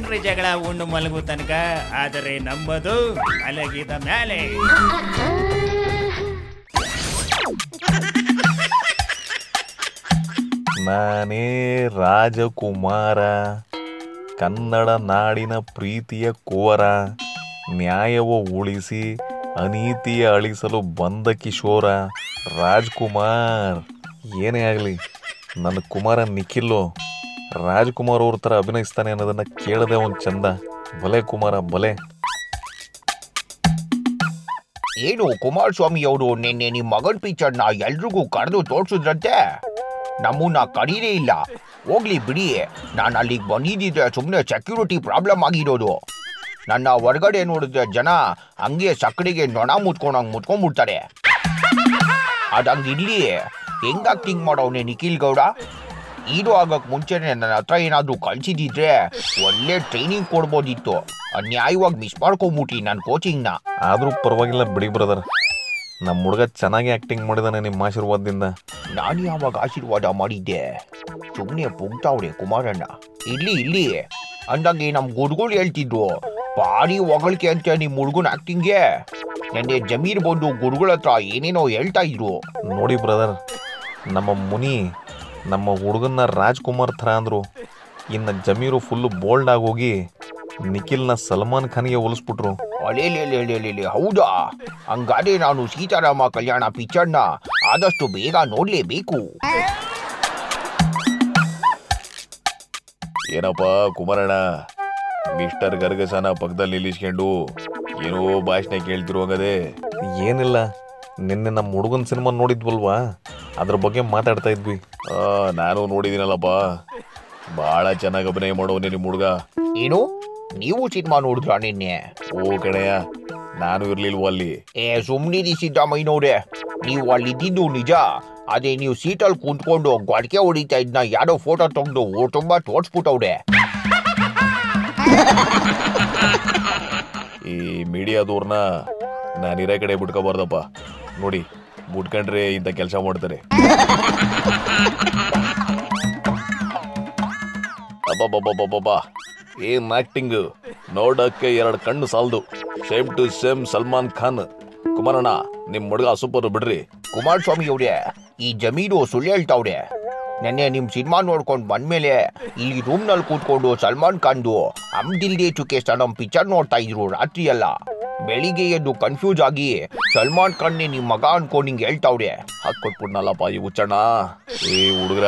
ಏನ್ರಿ ಜಗಳ ಉಂಡು ಮಲಗು ತನಕ, ಆದರೆ ನಂಬದು ಮಲಗಿದ ಮೇಲೆ. ನಾನೇ ರಾಜಕುಮಾರ, ಕನ್ನಡ ನಾಡಿನ ಪ್ರೀತಿಯ ಕುವರ, ನ್ಯಾಯವ ಉಳಿಸಿ ಅನೀತಿಯ ಅಳಿಸಲು ಬಂದ ಕಿಶೋರ ರಾಜ್ಕುಮಾರ್. ಏನೇ ಆಗಲಿ ನನ್ನ ಕುಮಾರ ನಿಖಿಲ್ಲು ರಾಜ್ಕುಮಾರ್ ಅವ್ರ ಥರ ಅಭಿನಯಿಸ್ತಾನೆ ಅನ್ನೋದನ್ನು ಕೇಳದೆ ಒಂದು ಚಂದ. ಬಲೆ ಕುಮಾರ ಬಲೆ. ಏನು ಕುಮಾರಸ್ವಾಮಿ ಅವರು ನಿನ್ನೆ ನಿಮ್ಮ ಮಗನ ಪಿಕ್ಚರ್ನ ಎಲ್ರಿಗೂ ಕರೆದು ತೋರಿಸಿದ್ರಂತೆ? ನಮ್ಮನ್ನ ಕರೀರೇ ಇಲ್ಲ. ಹೋಗ್ಲಿ ಬಿಡಿ, ನಾನು ಅಲ್ಲಿಗೆ ಬಂದಿದ್ದಿದ್ರೆ ಸುಮ್ಮನೆ ಸೆಕ್ಯೂರಿಟಿ ಪ್ರಾಬ್ಲಮ್ ಆಗಿರೋದು. ನನ್ನ ಹೊರಗಡೆ ನೋಡಿದ್ರೆ ಜನ ಹಂಗೆ ಸಕ್ಕರೆಗೆ ನೊಣ ಮುಟ್ಕೊಂಡ್ಬಿಡ್ತಾರೆ. ಅದಂಗಿರ್ಲಿ, ಹೆಂಗ್ ಆಕ್ಟಿಂಗ್ ಮಾಡೋನೆ ನಿಖಿಲ್ ಗೌಡ? ಹೀರೋ ಆಗಕ್ಕೆ ಮುಂಚೆನೆ ನನ್ನ ಹತ್ರ ಏನಾದರೂ ಕಳಿಸಿದಿದ್ರೆ ಒಳ್ಳೆ ಟ್ರೈನಿಂಗ್ ಕೊಡ್ಬೋದಿತ್ತು. ಅನ್ಯಾಯವಾಗಿ ಮಿಸ್ ಮಾಡ್ಕೊಂಬಿಟ್ಟಿ ನನ್ನ ಕೋಚಿಂಗ್ನ. ಆದರೂ ಪರವಾಗಿಲ್ಲ ಬಿಡಿ ಬ್ರದರ್, ನಮ್ಮ ಹುಡುಗ ಚೆನ್ನಾಗಿ ಆ್ಯಕ್ಟಿಂಗ್ ಮಾಡಿದಾನೆ ನಿಮ್ಮ ಆಶೀರ್ವಾದದಿಂದ. ನಾನು ಯಾವಾಗ ಆಶೀರ್ವಾದ ಮಾಡಿದ್ದೆ? ಸುಮ್ಮನೆ ಪುಗ್ತಾವ್ರೆ ಕುಮಾರಣ್ಣ. ಇಲ್ಲಿ ಅಂದಂಗೆ ನಮ್ಮ ಗುರುಗಳು ಹೇಳ್ತಿದ್ರು, ಭಾರಿ ಹೊಗಳಿಕೆ ಅಂತ ನಿಮ್ಮ ಹುಡುಗನ ಆ್ಯಕ್ಟಿಂಗ್ಗೆ. ನೆನ್ನೆ ಜಮೀರ್ ಬಂದು ಗುರುಗಳ ಹತ್ರ ಏನೇನೋ ಹೇಳ್ತಾ ಇದ್ರು. ನೋಡಿ ಬ್ರದರ್, ನಮ್ಮ ಮುನಿ ನಮ್ಮ ಹುಡುಗನ್ನ ರಾಜ್ಕುಮಾರ್ ಥರ ಅಂದರು. ಇನ್ನು ಜಮೀರು ಫುಲ್ಲು ಬೋಲ್ಡ್ ಆಗೋಗಿ ನಿಖಿಲ್ನ ಸಲ್ಮಾನ್ ಖಾನ್ಗೆ ಹೋಲಿಸ್ಬಿಟ್ರು. ಅಲೇಲೇಲೇಲೇಲೇ, ಹೌದಾ? ಹಂಗಾದ್ರೆ ನಾನು ಸೀತಾರಾಮ ಕಲ್ಯಾಣ ಪಿಕ್ಚರ್ನ ಆದಷ್ಟು ಬೇಗ ನೋಡ್ಲೇಬೇಕು. ಏನಪ್ಪ ಕುಮಾರಣ್ಣ, ಮಿಸ್ಟರ್ ಗರ್ಗಸನ ಪಕ್ಕದಲ್ಲಿ ನಿಲ್ಲಿಸ್ಕೊಂಡು ಏನೋ ಭಾಷಣ ಕೇಳ್ತಿರುವಾಗದೆ? ಏನಿಲ್ಲ, ನಿನ್ನೆ ನಮ್ಮ ಹುಡುಗನ ಸಿನಿಮಾ ನೋಡಿದ್ವಲ್ವಾ, ಅದ್ರ ಬಗ್ಗೆ ಮಾತಾಡ್ತಾ ಇದ್ವಿ. ನಾನು ನೋಡಿದ್ದೀನಲ್ಲಪ್ಪ, ಭಾಳ ಚೆನ್ನಾಗಿ ಅಭಿನಯ ಮಾಡೋನೆ ನಿಮ್ಮ ಹುಡುಗ. ಏನು, ನೀವು ಸಿನಿಮಾ ನೋಡಿದ್ರ ನಿನ್ನೆ? ಓ ಕಣಯ್ಯ, ನಾನು ಇರ್ಲಿಲ್ವ ಅಲ್ಲಿ. ಸುಮ್ನಿರಿ ಸಿದ್ದರಾಮಯ್ಯನವ್ರೆ, ನೀವು ಅಲ್ಲಿದ್ದು ನಿಜ. ಅದೇ ನೀವು ಸೀಟಲ್ಲಿ ಕುಂತ್ಕೊಂಡು ಗೊಡಕೆ ಹೊಡಿತಾ ಇದ್ನ ಯಾರೋ ಫೋಟೋ ತೆಗೆದು ತುಂಬಾ ತೋರ್ಸ್ಬಿಟ್ಟವ್ರೆ. ಈ ಮೀಡಿಯಾದವ್ರನ್ನ ನಾನು ಇರೋ ಕಡೆ ಬಿಟ್ಕೋಬಾರ್ದಪ್ಪ. ನೋಡಿ, ಬಿಟ್ಕೊಂಡ್ರೆ ಇಂಥ ಕೆಲಸ ಮಾಡ್ತಾರೆ. ಅಬ್ಬಬ್ಬಬ್ಬಬ್ಬಬ್ಬ, ಏನ್ ಆಕ್ಟಿಂಗ್! ನೋಡಕ್ಕೆ 2 ಕಣ್ಣು ಸಾಲದು. Same to same Salman Khan. ಕುಮಾರಣ್ಣ, ನಿಮ್ಮ ಹುಡುಗ ಸೂಪರ್ ಬಿಡ್ರಿ. ಕುಮಾರಸ್ವಾಮಿ ಅವ್ರೆ, ಈ ಜಮೀನು ಸುಳ್ಳು ಹೇಳ್ತಾವ್ರೆ. ನೆನ್ನೆ ನಿಮ್ಮ ಸಿನಿಮಾ ನೋಡ್ಕೊಂಡು ಬಂದ್ಮೇಲೆ ಇಲ್ಲಿ ರೂಮ್ನಲ್ಲಿ ಕೂತ್ಕೊಂಡು ಸಲ್ಮಾನ್ ಖಾನ್ದು ಹಮ್ ದಿಲ್ ದೇ ಚುಕೆ ಸನಮ್ ಪಿಕ್ಚರ್ ನೋಡ್ತಾ ಇದ್ರು ರಾತ್ರಿ ಎಲ್ಲ. ಬೆಳಿಗ್ಗೆ ಎದ್ದು ಕನ್ಫ್ಯೂಸ್ ಆಗಿ ಸಲ್ಮಾನ್ ಖಾನ್ನೇ ನಿಮ್ಮ ಮಗ ಅನ್ಕೊಂಡು ಹಿಂಗೆ ಹೇಳ್ತಾವ್ರೆ. ಹಾಕೊಟ್ಬಿಟ್ನಲ್ಲಪ್ಪ ಈ ಹುಚ್ಚಣ್ಣ. ಏ ಹುಡುಗ್ರ,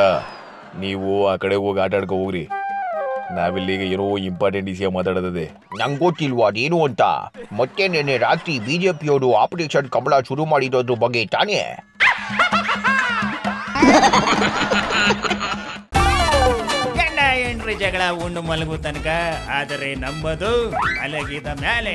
ನೀವು ಆ ಕಡೆ ಹೋಗಿ ಆಟ ಆಡ್ಕೊ ಹೋಗ್ರಿ. ನಾವಿಲ್ಲಿಗೆ ಏನೋ ಇಂಪಾರ್ಟೆಂಟ್ ವಿಷಯ ಮಾತಾಡೋದಿದೆ. ನಂಗೆ ಗೊತ್ತಿಲ್ವಾ ಅದೇನು ಅಂತ. ಮತ್ತೆ ನೆನ್ನೆ ರಾತ್ರಿ ಬಿಜೆಪಿಯವರು ಆಪರೇಷನ್ ಕಮಲ ಶುರು ಮಾಡಿರೋದ್ರ ಬಗ್ಗೆ ತಾನೇ? ಗಂಡ ಹೆಂಡ್ರಿ ಜಗಳ ಉಂಡು ಮಲಗು ತನಕ, ಆದರೆ ನಂಬದು ಮಲಗಿದ ಮೇಲೆ.